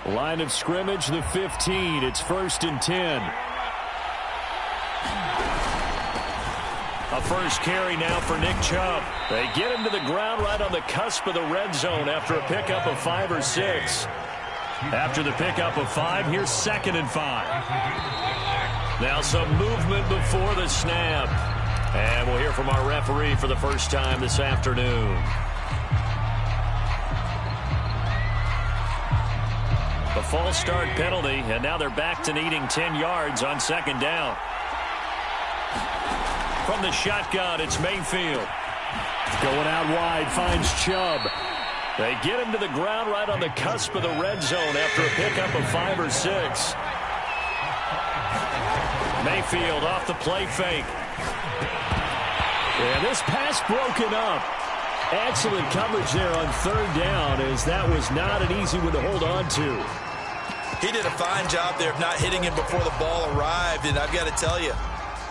Line of scrimmage, the 15. It's 1st and 10. A first carry now for Nick Chubb. They get him to the ground right on the cusp of the red zone after a pickup of 5 or 6. After the pickup of 5, here's 2nd and 5. Now some movement before the snap. And we'll hear from our referee for the first time this afternoon. A false start penalty, and now they're back to needing 10 yards on 2nd down. From the shotgun, it's Mayfield. Going out wide, finds Chubb. They get him to the ground right on the cusp of the red zone after a pickup of 5 or 6. Mayfield off the play fake. And this pass broken up. Excellent coverage there on 3rd down, as that was not an easy one to hold on to. He did a fine job there of not hitting him before the ball arrived, and I've got to tell you,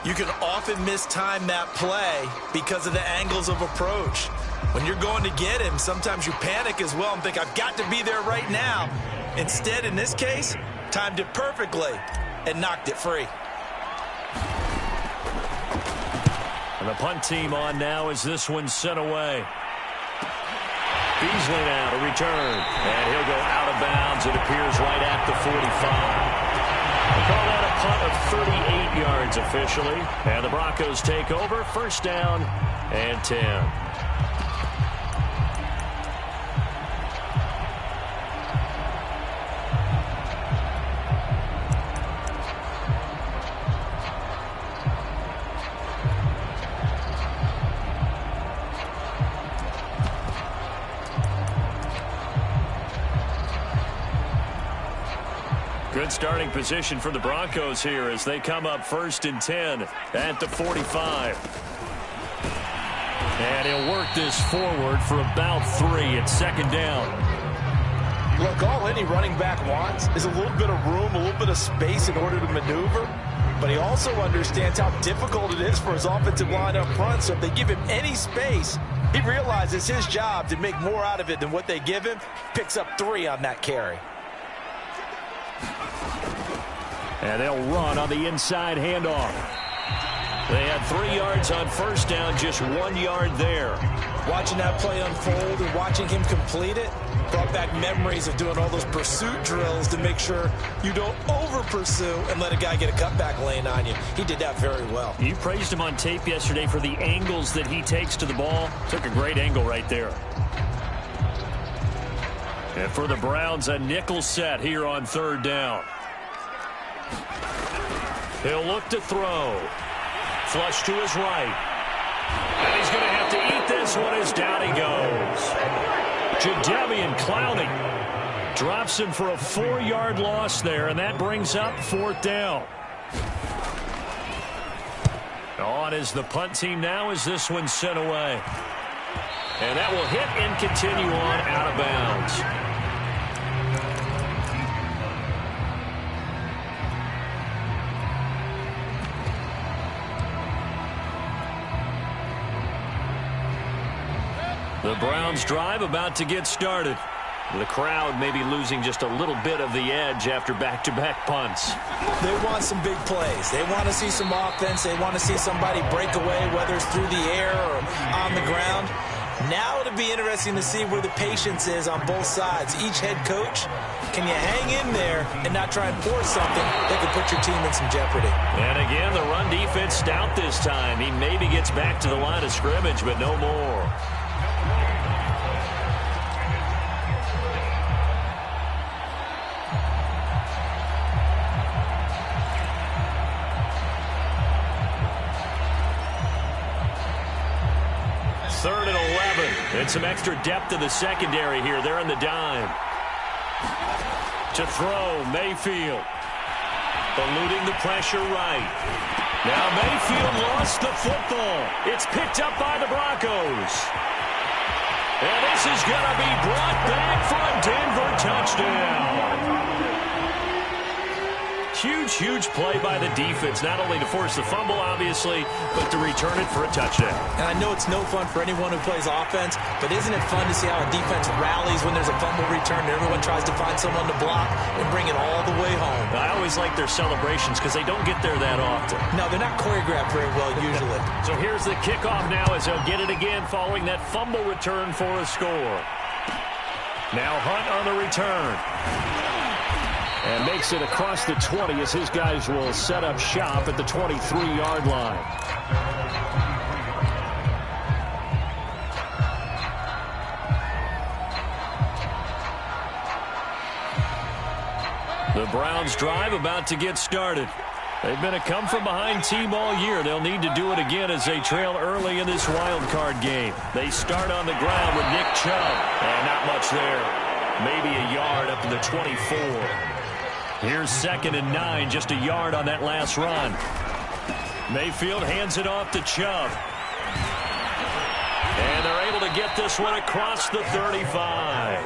you can often mistime that play because of the angles of approach. When you're going to get him, sometimes you panic as well and think, I've got to be there right now. Instead, in this case, timed it perfectly and knocked it free. And the punt team on now as this one's sent away. Beasley now to return. And he'll go out of bounds. It appears right at the 45. They call that a punt of 38 yards officially. And the Broncos take over. 1st down and 10. Good starting position for the Broncos here as they come up 1st and 10 at the 45. And he'll work this forward for about 3 at 2nd down. Look, all any running back wants is a little bit of room, a little bit of space in order to maneuver. But he also understands how difficult it is for his offensive line up front. So if they give him any space, he realizes his job to make more out of it than what they give him. Picks up 3 on that carry. And they'll run on the inside handoff. They had 3 yards on 1st down, just 1 yard there. Watching that play unfold and watching him complete it brought back memories of doing all those pursuit drills to make sure you don't over-pursue and let a guy get a cutback lane on you. He did that very well. You praised him on tape yesterday for the angles that he takes to the ball. Took a great angle right there. And for the Browns, a nickel set here on 3rd down. He'll look to throw. Flush to his right. And he's going to have to eat this one as down he goes. Jadeveon Clowney drops him for a 4-yard loss there, and that brings up 4th down. On is the punt team now as this one's sent away. And that will hit and continue on out of bounds. The Browns drive about to get started. The crowd may be losing just a little bit of the edge after back-to-back punts. They want some big plays. They want to see some offense. They want to see somebody break away, whether it's through the air or on the ground. Now it'll be interesting to see where the patience is on both sides. Each head coach, can you hang in there and not try and force something that could put your team in some jeopardy? And again, the run defense stout this time. He maybe gets back to the line of scrimmage, but no more. Third and 11. And some extra depth to the secondary here. They're in the dime. To throw, Mayfield. Eluding the pressure right. Now Mayfield lost the football. It's picked up by the Broncos. And this is going to be brought back for a Denver touchdown. Huge play by the defense, not only to force the fumble, obviously, but to return it for a touchdown. And I know it's no fun for anyone who plays offense, but isn't it fun to see how a defense rallies when there's a fumble return and everyone tries to find someone to block and bring it all the way home? I always like their celebrations because they don't get there that often. No, they're not choreographed very well usually. So here's the kickoff now as they'll get it again following that fumble return for a score. Now Hunt on the return. And makes it across the 20 as his guys will set up shop at the 23-yard line. The Browns drive about to get started. They've been a come-from-behind team all year. They'll need to do it again as they trail early in this wild card game. They start on the ground with Nick Chubb. And not much there. Maybe a yard up to the 24. Here's 2nd and 9, just a yard on that last run. Mayfield hands it off to Chubb. And they're able to get this one across the 35.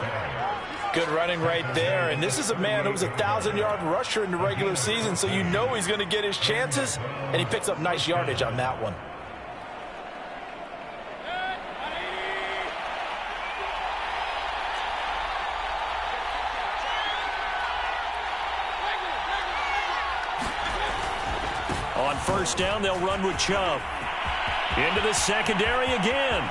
Good running right there. And this is a man who was a 1,000-yard rusher in the regular season, so you know he's going to get his chances. And he picks up nice yardage on that one. On first down, they'll run with Chubb. Into the secondary again.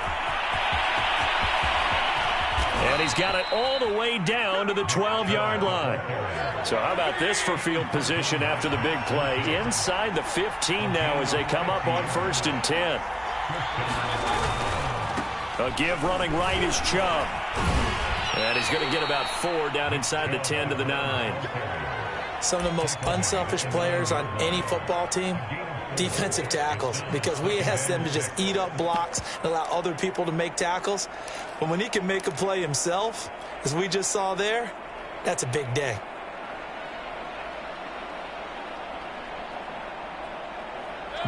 And he's got it all the way down to the 12-yard line. So how about this for field position after the big play? Inside the 15 now as they come up on 1st and 10. A give running right is Chubb. And he's going to get about 4 down inside the 10 to the 9. Some of the most unselfish players on any football team, defensive tackles, because we ask them to just eat up blocks and allow other people to make tackles. But when he can make a play himself, as we just saw there, that's a big day.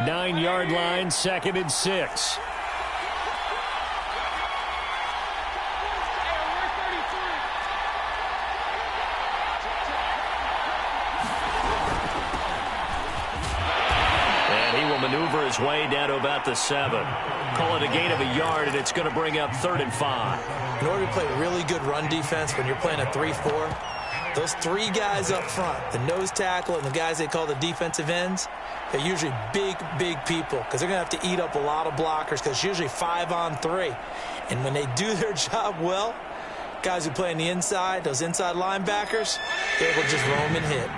Nine-yard line, 2nd and 6. Maneuver his way down to about the 7. Call it a gain of a yard, and it's going to bring up 3rd and 5. In order to play really good run defense when you're playing a 3-4, those 3 guys up front, the nose tackle and the guys they call the defensive ends, they're usually big people because they're going to have to eat up a lot of blockers because it's usually 5 on 3. And when they do their job well, guys who play on the inside, those inside linebackers, they will just roam and hit.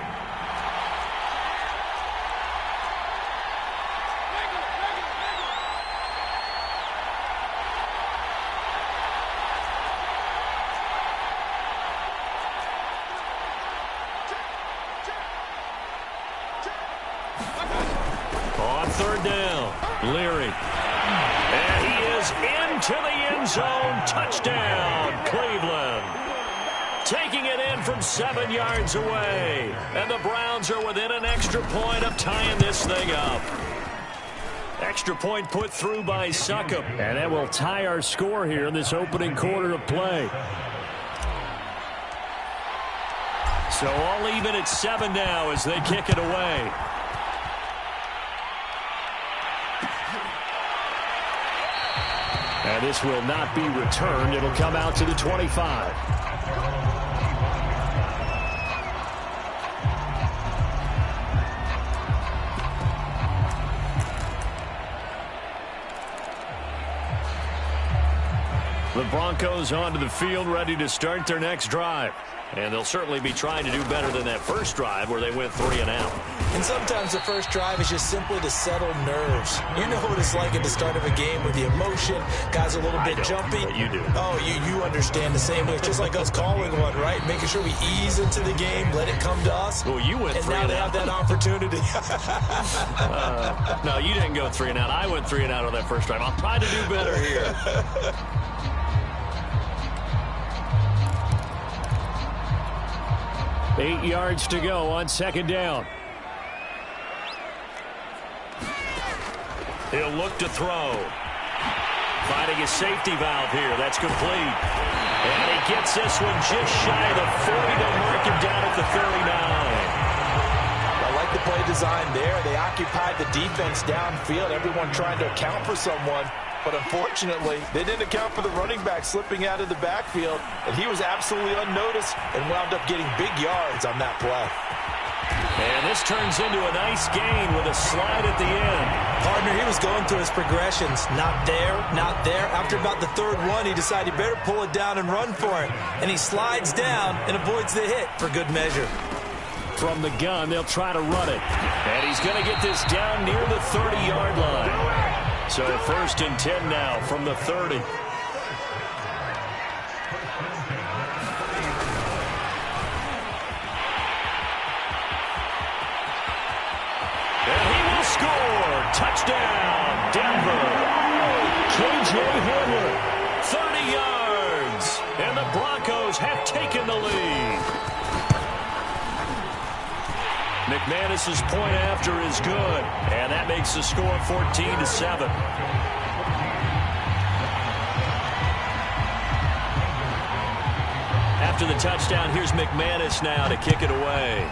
On 3rd down, Leary. And he is into the end zone. Touchdown, Cleveland. Taking it in from 7 yards away. And the Browns are within an extra point of tying this thing up. Extra point put through by Succop. And that will tie our score here in this opening quarter of play. So all even at 7 now as they kick it away. And this will not be returned. It'll come out to the 25. The Broncos onto the field, ready to start their next drive. And they'll certainly be trying to do better than that first drive where they went 3 and out. And sometimes the first drive is just simply to settle nerves. You know what it's like at the start of a game with the emotion. Guys are a little bit jumpy. You do. Oh, you understand the same way. It's just like us calling one, right? Making sure we ease into the game, let it come to us. Well, you went 3 and out. And now they have that opportunity. No, you didn't go 3 and out. I went 3 and out on that first drive. I'll try to do better here. Eight yards to go on 2nd down. He'll look to throw. Finding a safety valve here. That's complete. And he gets this one just shy of the 40. They'll mark him down at the 39. A design there. They occupied the defense downfield, everyone trying to account for someone. But unfortunately, they didn't account for the running back slipping out of the backfield, and he was absolutely unnoticed and wound up getting big yards on that play. And this turns into a nice gain with a slide at the end. Partner, he was going through his progressions. Not there, not there. After about the third one, he decided he better pull it down and run for it. And he slides down and avoids the hit for good measure. From the gun, they'll try to run it. And he's going to get this down near the 30-yard line. So 1st and 10 now from the 30. And he will score. Touchdown, Denver. J.J. Hamler, 30 yards. And the Broncos have taken the lead. McManus's point after is good, and that makes the score 14-7. After the touchdown, here's McManus now to kick it away.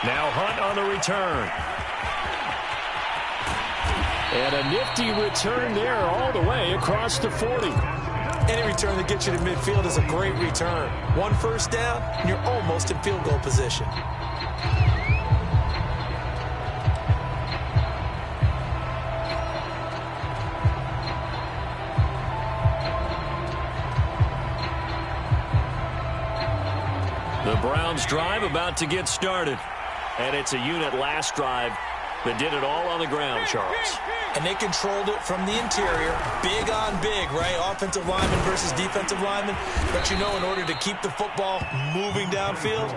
Now Hunt on the return. And a nifty return there all the way across the 40. Any return that gets you to midfield is a great return. 1 first down, and you're almost in field goal position. The Browns drive about to get started. And it's a unit last drive that did it all on the ground, Charles. And they controlled it from the interior. Big on big, right? Offensive lineman versus defensive lineman. But you know, in order to keep the football moving downfield,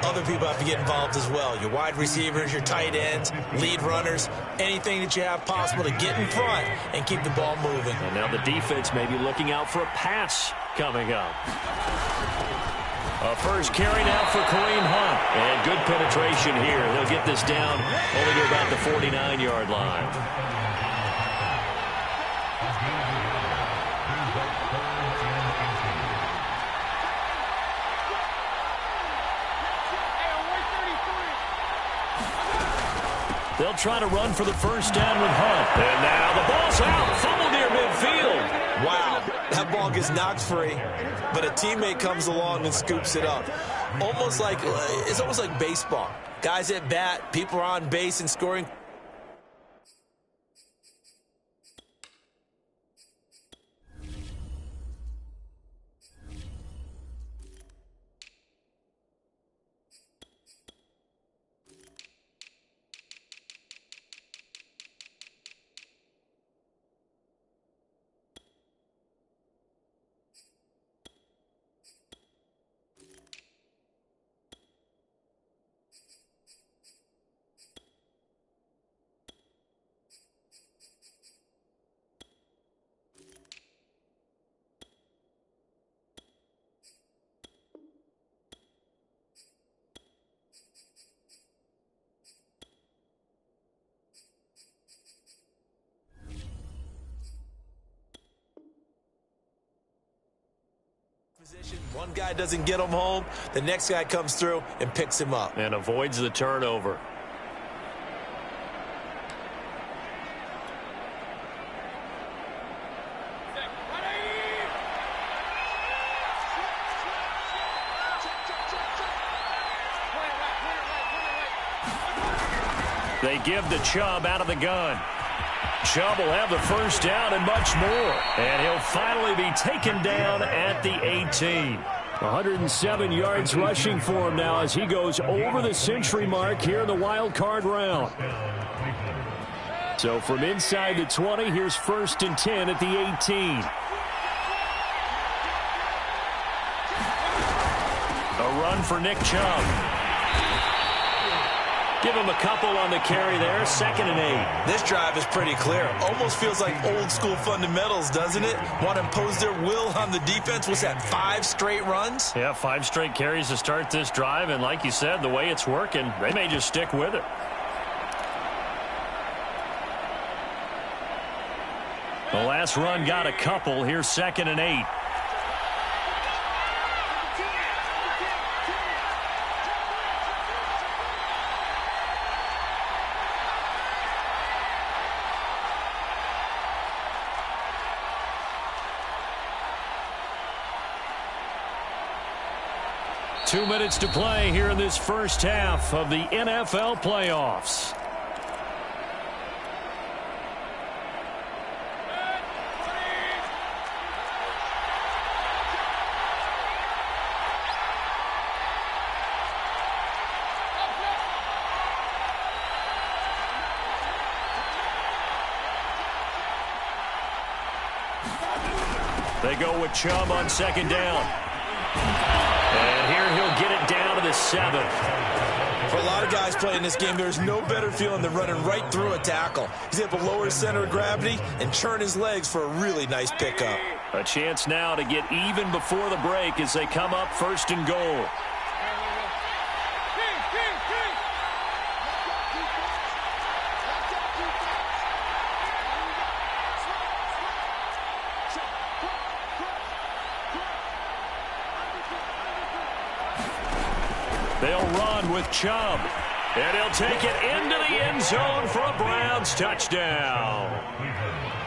other people have to get involved as well. Your wide receivers, your tight ends, lead runners, anything that you have possible to get in front and keep the ball moving. And now the defense may be looking out for a pass coming up. A first carry now for Kareem Hunt. And good penetration here. They'll get this down only to about the 49-yard line. They'll try to run for the first down with Hunt. And now the ball's out. Fumble near midfield. Wow, that ball gets knocked free, but a teammate comes along and scoops it up. It's almost like baseball. Guys at bat, people are on base and scoring. One guy doesn't get him home, the next guy comes through and picks him up. And avoids the turnover. They give the Chubb out of the gun. Chubb will have the first down and much more. And he'll finally be taken down at the 18. 107 yards rushing for him now as he goes over the century mark here in the wild card round. So from inside the 20, here's 1st and 10 at the 18. A run for Nick Chubb. Give him a couple on the carry there. 2nd and 8. This drive is pretty clear. Almost feels like old school fundamentals, doesn't it? Want to impose their will on the defense. What's that, 5 straight runs? Yeah, 5 straight carries to start this drive. And like you said, the way it's working, they may just stick with it. The last run got a couple. Here's 2nd and 8. 2 minutes to play here in this first half of the NFL playoffs. They go with Chubb on second down. And here he'll get it down to the 7. For a lot of guys playing this game, there's no better feeling than running right through a tackle. He's able to lower his center of gravity and churn his legs for a really nice pickup. A chance now to get even before the break as they come up 1st and goal. They'll run with Chubb, and he'll take it into the end zone for a Browns touchdown.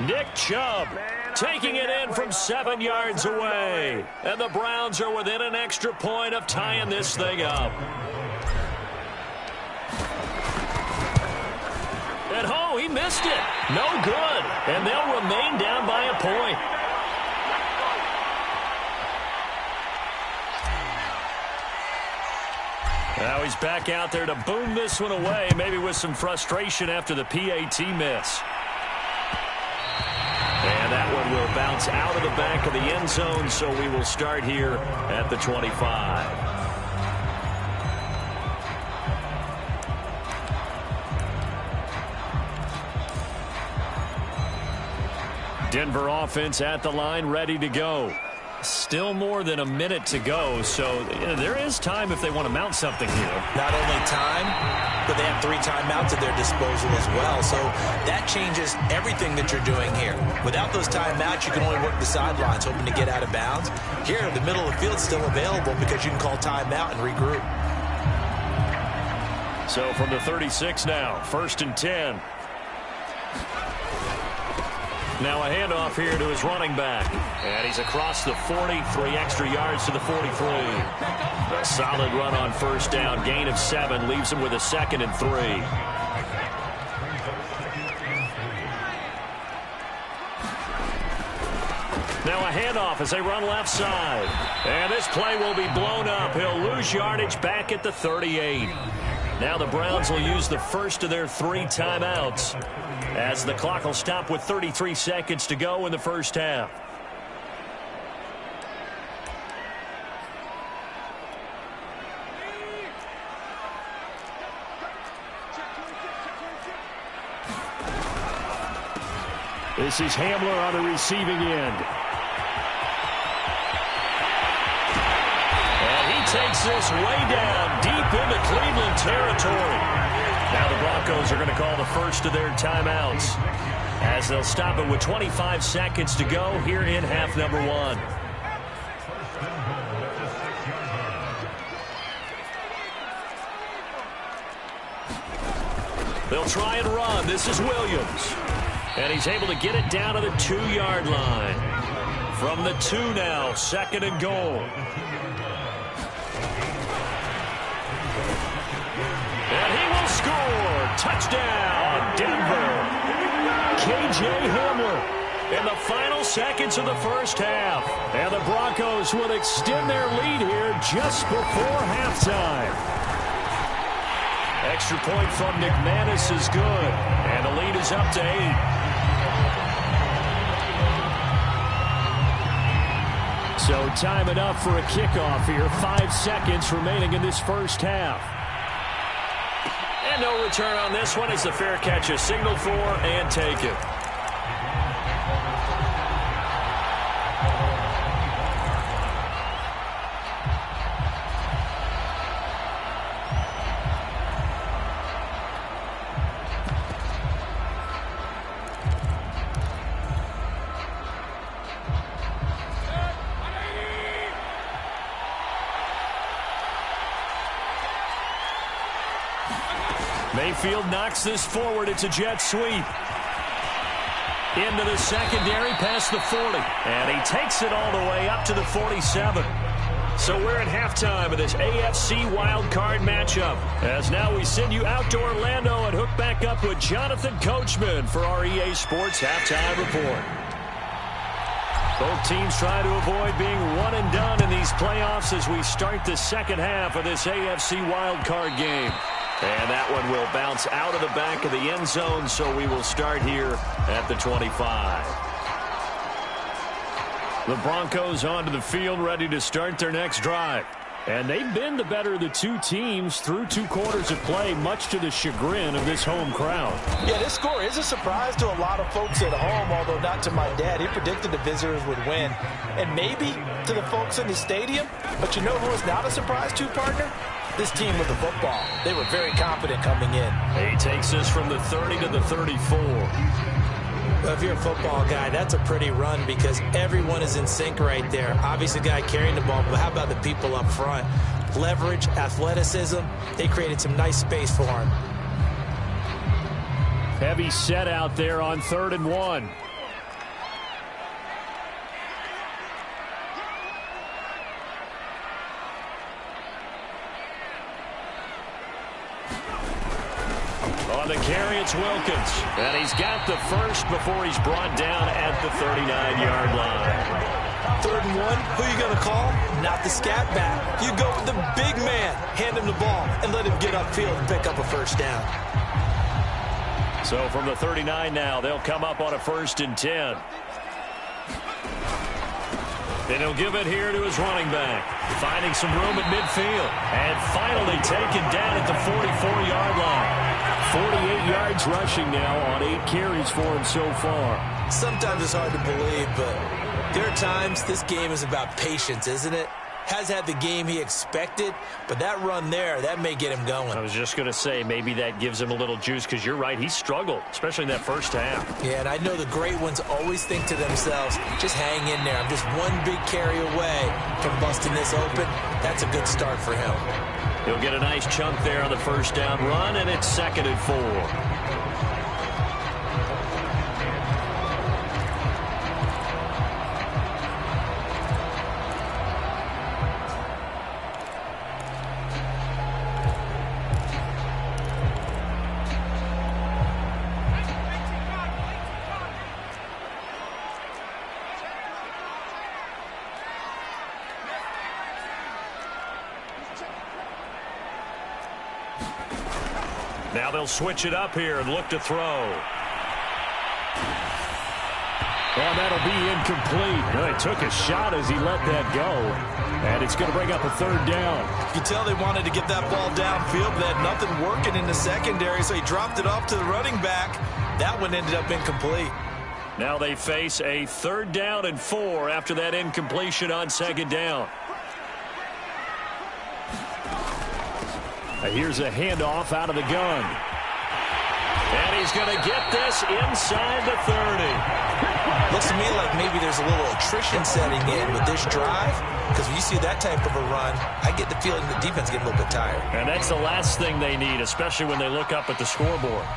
Nick Chubb taking it in from 7 yards away, and the Browns are within an extra point of tying this thing up. And oh, he missed it. No good, and they'll remain down by a point. Now he's back out there to boom this one away, maybe with some frustration after the PAT miss. And that one will bounce out of the back of the end zone, so we will start here at the 25. Denver offense at the line, ready to go. Still more than a minute to go, so there is time if they want to mount something here. Not only time, but they have 3 timeouts at their disposal as well, so that changes everything that you're doing here. Without those timeouts, you can only work the sidelines, hoping to get out of bounds. Here, the middle of the field is still available because you can call timeout and regroup. So from the 36 now, 1st and 10. Now a handoff here to his running back. And he's across the 40, 3 extra yards to the 43. A solid run on 1st down, gain of 7, leaves him with a 2nd and 3. Now a handoff as they run left side. And this play will be blown up. He'll lose yardage back at the 38. Now the Browns will use the first of their 3 timeouts, as the clock will stop with 33 seconds to go in the first half. This is Hamler on the receiving end. And he takes this way down deep into Cleveland territory. Now the Broncos are going to call the first of their timeouts, as they'll stop it with 25 seconds to go here in half number 1. They'll try and run. This is Williams. And he's able to get it down to the 2-yard line. From the 2 now, 2nd and goal. And he will score. Touchdown, Denver. K.J. Hamler in the final seconds of the first half. And the Broncos will extend their lead here just before halftime. Extra point from McManus is good. And the lead is up to 8. So time enough for a kickoff here. 5 seconds remaining in this first half. And no return on this one as the fair catch is signaled for and taken. Mayfield knocks this forward. It's a jet sweep. Into the secondary past the 40. And he takes it all the way up to the 47. So we're at halftime of this AFC wildcard matchup. As now we send you out to Orlando and hook back up with Jonathan Coachman for our EA Sports Halftime Report. Both teams try to avoid being one and done in these playoffs as we start the second half of this AFC wildcard game. And that one will bounce out of the back of the end zone, so we will start here at the 25. The Broncos onto the field, ready to start their next drive. And they've been the better of the two teams through 2 quarters of play, much to the chagrin of this home crowd. Yeah, this score is a surprise to a lot of folks at home, although not to my dad. He predicted the visitors would win. And maybe to the folks in the stadium. But you know who is not a surprise to, partner? This team with the football. They were very confident coming in. He takes us from the 30 to the 34. Well, if you're a football guy, that's a pretty run because everyone is in sync right there. Obviously, the guy carrying the ball, but how about the people up front? Leverage, athleticism, they created some nice space for him. Heavy set out there on 3rd and 1. On the carry, it's Wilkins. And he's got the first before he's brought down at the 39-yard line. 3rd and 1, who are you going to call? Not the scat back. You go with the big man, hand him the ball, and let him get upfield and pick up a first down. So from the 39 now, they'll come up on a 1st and 10. And he'll give it here to his running back. Finding some room at midfield. And finally taken down at the 44-yard line. 48 yards rushing now on 8 carries for him so far. Sometimes it's hard to believe, but there are times this game is about patience, isn't it? Has had the game he expected, but that run there, that may get him going. I was just going to say, maybe that gives him a little juice, because you're right, he struggled, especially in that first half. Yeah, and I know the great ones always think to themselves, just hang in there. I'm just one big carry away from busting this open. That's a good start for him. He'll get a nice chunk there on the first down run, and it's 2nd and 4. Now they'll switch it up here and look to throw. And that'll be incomplete. Well, he took a shot as he let that go. And it's going to bring up a 3rd down. You can tell they wanted to get that ball downfield, but they had nothing working in the secondary, so he dropped it off to the running back. That one ended up incomplete. Now they face a 3rd down and 4 after that incompletion on 2nd down. Here's a handoff out of the gun. And he's going to get this inside the 30. Looks to me like maybe there's a little attrition setting in with this drive, because when you see that type of a run, I get the feeling the defense get a little bit tired. And that's the last thing they need, especially when they look up at the scoreboard.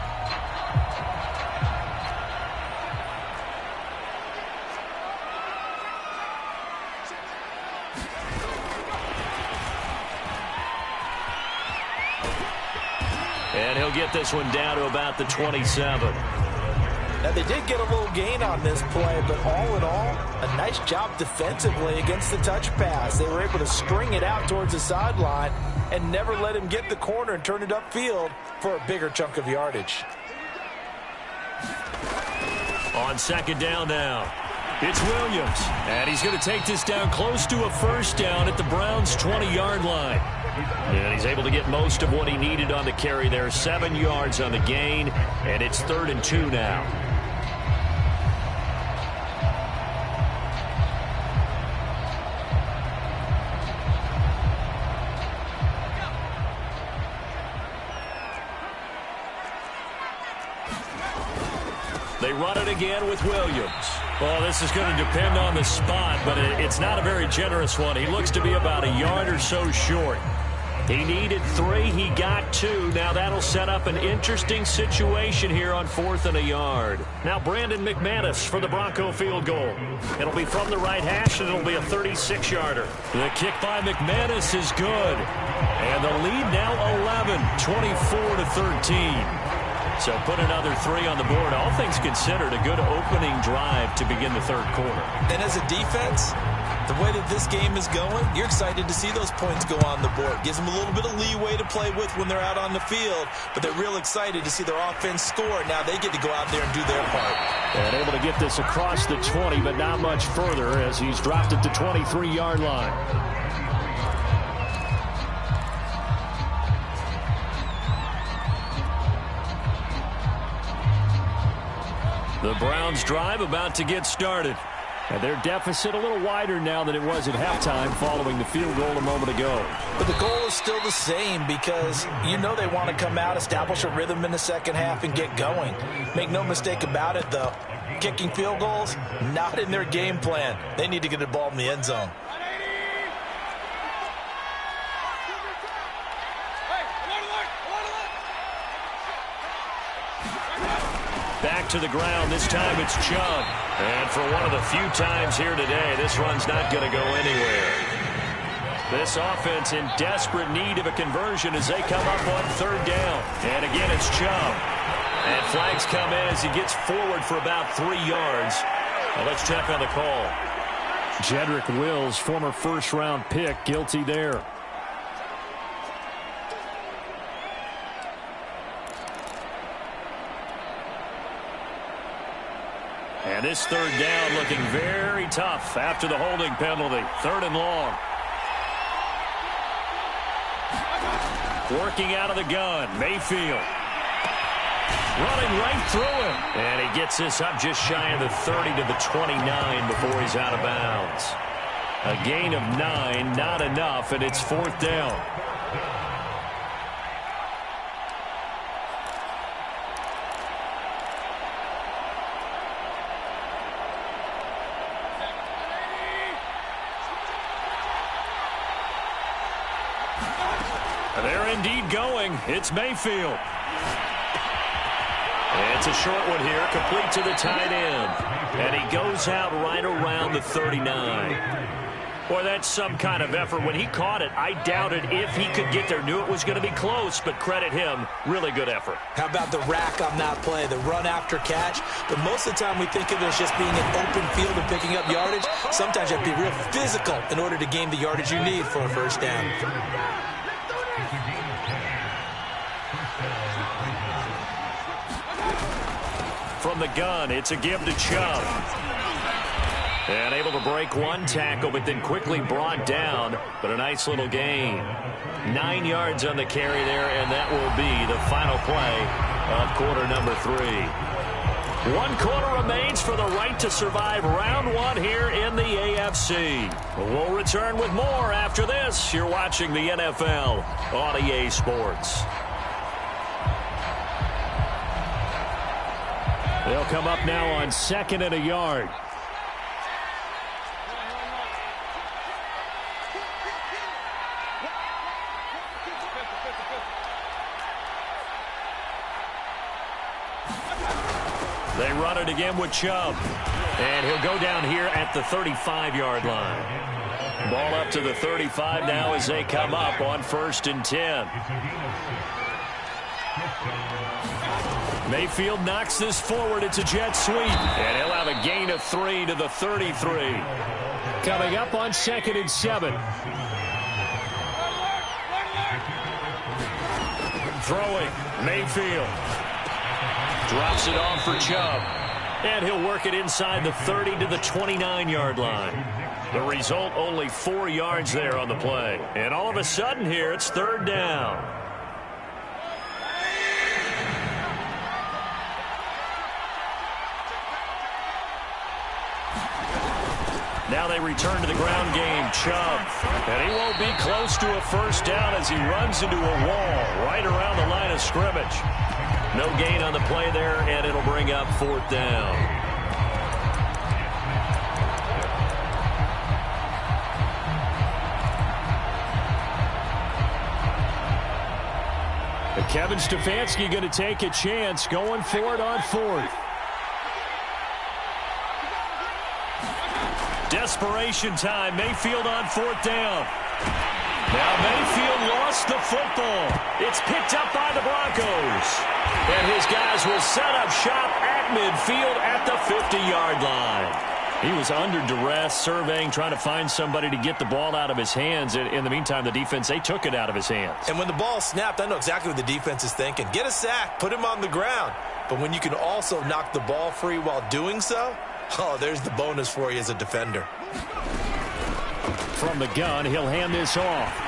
And he'll get this one down to about the 27. Now, they did get a little gain on this play, but all in all, a nice job defensively against the touch pass. They were able to string it out towards the sideline and never let him get the corner and turn it upfield for a bigger chunk of yardage. On 2nd down now, it's Williams. And he's going to take this down close to a 1st down at the Browns' 20-yard line. And he's able to get most of what he needed on the carry there. 7 yards on the gain, and it's 3rd and 2 now. They run it again with Williams. Well, this is going to depend on the spot, but it's not a very generous one. He looks to be about a yard or so short. He needed 3. He got 2. Now that'll set up an interesting situation here on 4th and a yard. Now Brandon McManus for the Bronco field goal. It'll be from the right hash, and it'll be a 36-yarder. The kick by McManus is good. And the lead now 11, 24-13. So put another 3 on the board. All things considered, a good opening drive to begin the third quarter. And as a defense, the way that this game is going, you're excited to see those points go on the board. Gives them a little bit of leeway to play with when they're out on the field, but they're real excited to see their offense score. Now they get to go out there and do their part. And able to get this across the 20, but not much further as he's dropped it to 23-yard line. The Browns drive about to get started. And their deficit a little wider now than it was at halftime following the field goal a moment ago. But the goal is still the same because you know they want to come out, establish a rhythm in the second half, and get going. Make no mistake about it, though. Kicking field goals, not in their game plan. They need to get the ball in the end zone. Back to the ground. This time it's Chubb. And for one of the few times here today, this run's not going to go anywhere. This offense in desperate need of a conversion as they come up on 3rd down. And again, it's Chubb. And flags come in as he gets forward for about 3 yards. Now let's check on the call. Jedrick Wills, former first-round pick, guilty there. And this 3rd down looking very tough after the holding penalty. 3rd and long. Working out of the gun, Mayfield. Running right through him. And he gets this up just shy of the 30 to the 29 before he's out of bounds. A gain of 9, not enough, and it's 4th down. They're indeed going. It's Mayfield. It's a short one here, complete to the tight end. And he goes out right around the 39. Boy, that's some kind of effort. When he caught it, I doubted if he could get there. Knew it was going to be close, but credit him. Really good effort. How about the rack on that play, the run after catch? But most of the time we think of it as just being an open field and picking up yardage. Sometimes you have to be real physical in order to gain the yardage you need for a first down. From the gun, it's a give to Chubb. And able to break one tackle, but then quickly brought down. But a nice little gain. 9 yards on the carry there, and that will be the final play of quarter number 3. 1 quarter remains for the right to survive round 1 here in the AFC. We'll return with more after this. You're watching the NFL on EA Sports. They'll come up now on 2nd and a yard. They run it again with Chubb. And he'll go down here at the 35-yard line. Ball up to the 35 now as they come up on 1st and 10. Mayfield knocks this forward. It's a jet sweep. And he'll have a gain of 3 to the 33. Coming up on 2nd and 7. Throwing, Mayfield. Drops it off for Chubb. And he'll work it inside the 30 to the 29-yard line. The result, only 4 yards there on the play. And all of a sudden here, it's 3rd down. Now they return to the ground game. Chubb. And he won't be close to a first down as he runs into a wall right around the line of scrimmage. No gain on the play there, and it'll bring up 4th down. Kevin Stefanski going to take a chance, going for it on fourth. Desperation time. Mayfield on fourth down. Now Mayfield lost the football. It's picked up by the Broncos. And his guys will set up shop at midfield at the 50-yard line. He was under duress, surveying, trying to find somebody to get the ball out of his hands. In the meantime, the defense, they took it out of his hands. And when the ball snapped, I know exactly what the defense is thinking. Get a sack, put him on the ground. But when you can also knock the ball free while doing so, oh, there's the bonus for you as a defender. From the gun, he'll hand this off.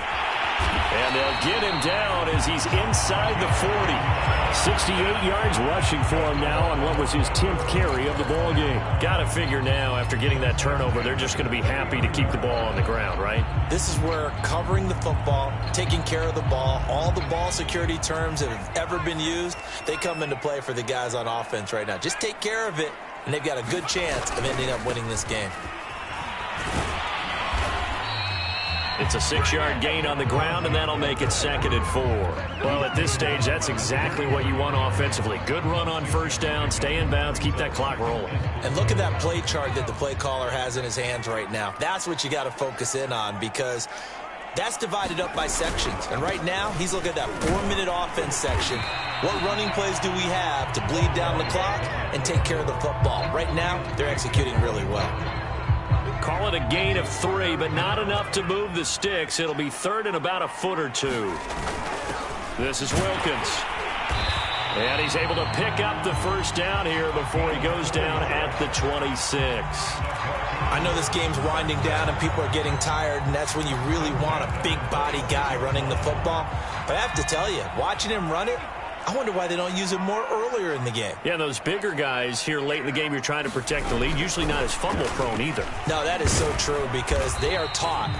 And they'll get him down as he's inside the 40. 68 yards rushing for him now on what was his 10th carry of the ball game. Got to figure now, after getting that turnover, they're just going to be happy to keep the ball on the ground, right? This is where covering the football, taking care of the ball, all the ball security terms that have ever been used, they come into play for the guys on offense right now. Just take care of it, and they've got a good chance of ending up winning this game. It's a 6-yard gain on the ground, and that'll make it 2nd and 4. Well, at this stage, that's exactly what you want offensively. Good run on first down, stay in bounds, keep that clock rolling. And look at that play chart that the play caller has in his hands right now. That's what you got to focus in on, because that's divided up by sections. And right now, he's looking at that 4-minute offense section. What running plays do we have to bleed down the clock and take care of the football? Right now, they're executing really well. Call it a gain of 3, but not enough to move the sticks. It'll be 3rd and about a foot or 2. This is Wilkins. And he's able to pick up the first down here before he goes down at the 26. I know this game's winding down and people are getting tired, and that's when you really want a big body guy running the football. But I have to tell you, watching him run it, I wonder why they don't use him more earlier in the game. Yeah, those bigger guys here late in the game, you're trying to protect the lead, usually not as fumble-prone either. No, that is so true, because they are taught,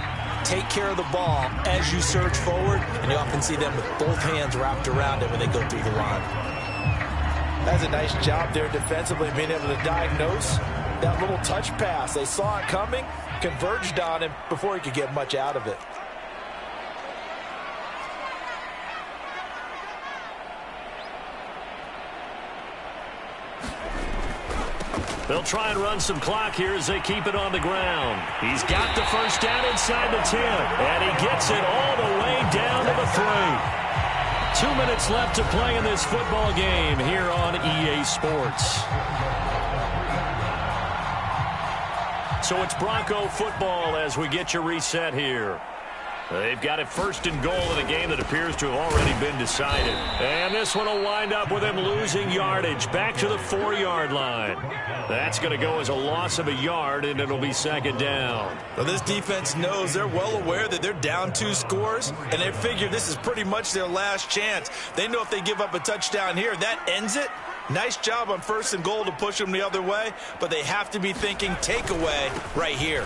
take care of the ball as you surge forward, and you often see them with both hands wrapped around it when they go through the line. That's a nice job there defensively, being able to diagnose that little touch pass. They saw it coming, converged on him before he could get much out of it. They'll try and run some clock here as they keep it on the ground. He's got the first down inside the 10, and he gets it all the way down to the 3. 2 minutes left to play in this football game here on EA Sports. So it's Bronco football as we get you reset here. They've got it 1st and goal in a game that appears to have already been decided. And this one will wind up with him losing yardage back to the 4-yard line. That's going to go as a loss of a yard, and it'll be 2nd down. Well, this defense knows, they're well aware that they're down 2 scores, and they figure this is pretty much their last chance. They know if they give up a touchdown here, that ends it. Nice job on 1st and goal to push them the other way, but they have to be thinking takeaway right here.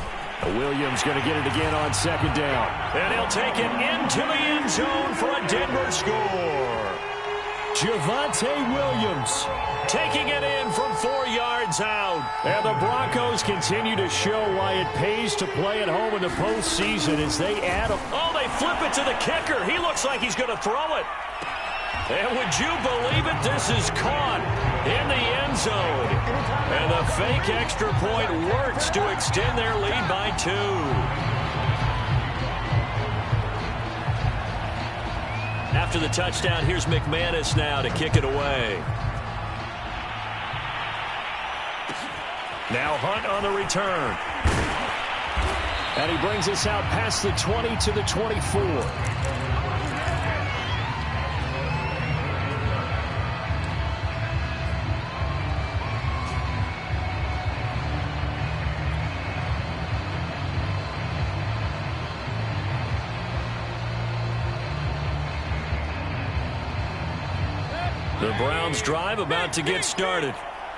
Williams going to get it again on 2nd down. And he'll take it into the end zone for a Denver score. Javonte Williams taking it in from 4 yards out. And the Broncos continue to show why it pays to play at home in the postseason as they add a... Oh, they flip it to the kicker. He looks like he's going to throw it. And would you believe it? This is caught in the end zone. And the fake extra point works to extend their lead by 2. After the touchdown, here's McManus now to kick it away. Now Hunt on the return. And he brings us out past the 20 to the 24. The Browns drive about to get started.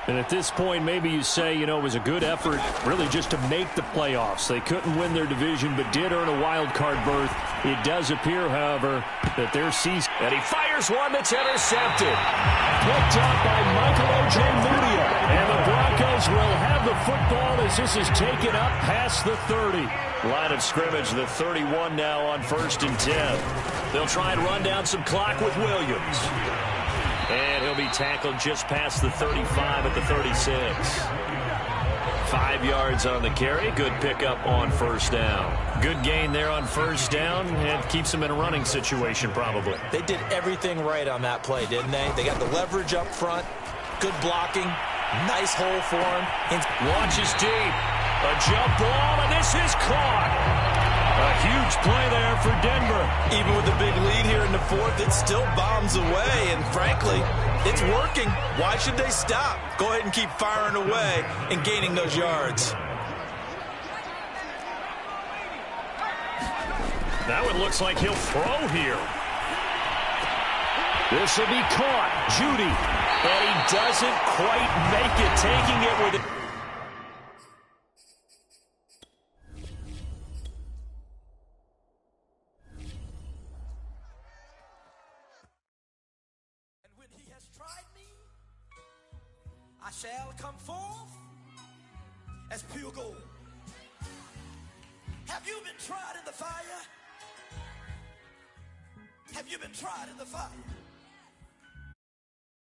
And at this point, maybe you say, you know, it was a good effort really just to make the playoffs. They couldn't win their division, but did earn a wild card berth. It does appear, however, that their season... And he fires one that's intercepted. Picked up by Michael O.J. Mudia. And the Broncos will have the football as this is taken up past the 30. Line of scrimmage, the 31 now on 1st and 10. They'll try and run down some clock with Williams. And he'll be tackled just past the 35 at the 36. 5 yards on the carry. Good pickup on 1st down. Good gain there on 1st down, and keeps them in a running situation probably. They did everything right on that play, didn't they? They got the leverage up front, good blocking, nice hole for him. Launches deep. A jump ball, and this is caught. A huge play there for Denver. Even with a big lead here in the 4th, it still bombs away, and frankly, it's working. Why should they stop? Go ahead and keep firing away and gaining those yards. That one looks like he'll throw here. This will be caught. Judy. And he doesn't quite make it, taking it with it. I shall come forth as pure gold. Have you been tried in the fire? Have you been tried in the fire?